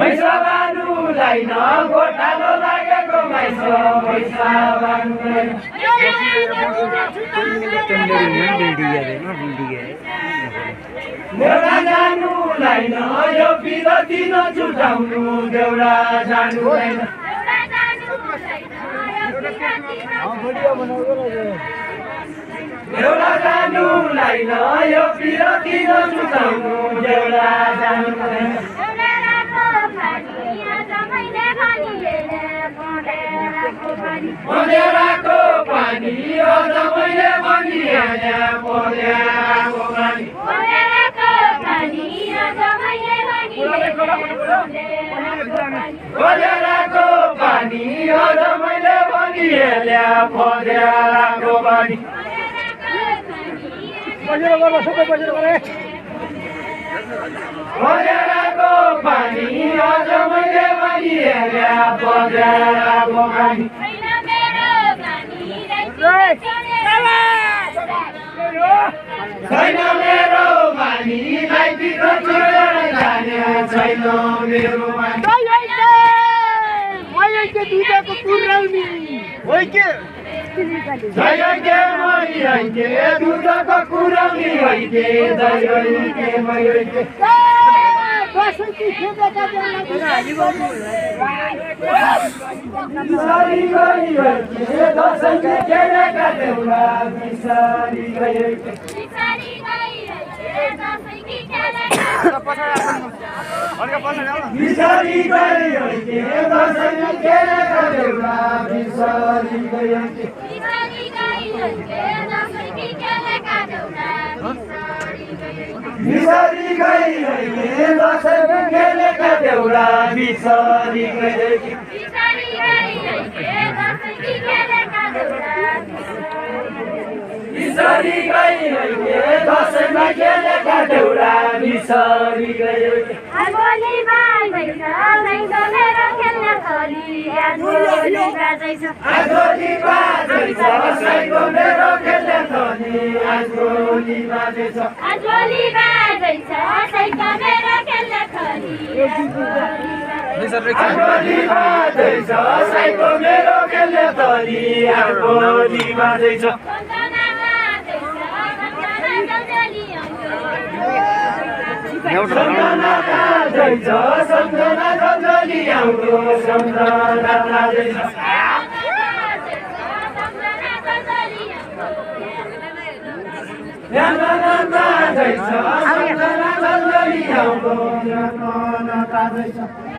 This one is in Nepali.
पैसा बानुलाई न गोठालो लागेको माइसो पैसा बानुलाई देउरा जानुलाई न यो विरती नछुटाउनु देउरा जानुलाई न देउरा जानुलाई न यो विरती नछुटाउनु देउरा जानुलाई न पँधेराको पानी अझ मैले भनिहाले पँधेराको पानी पँधेराको पानी अझ मैले भनिहाले पँधेराको पानी पँधेराको पानी अझ मैले भनिहाले पँधेराको पानी छैन मेरो मानीलाई बिग्रो छोडेर जाने छैन मेरो मानी दुधको कुराउनी होइके बिसरी गई दसैँ खेलेका देउरा बिसरी गई बिसरी गई दसैँमा खेलेका देउरा बिसरी गई आगोली बाँड्दैछ सैको मेरो खेल्ने छोरी आगोली बाँड्दैछ आगोली बाँड्दैछ सैको मेरो खेल्ने छोरी आगोली बाँड्दैछ आगोली बाँड्दैछ सैको मेरो खेल्ने छोरी आगोली बाँड्दैछ सैको मेरो खेल्ने छोरी आगोली बाँड्दैछ सम्झना बाँड्दैछ सम्झना जलजली आउँदो सम्झना बाँड्दैछ सम्झना बाँड्दैछ सम्झना जलजली आउँदो सम्झना बाँड्दैछ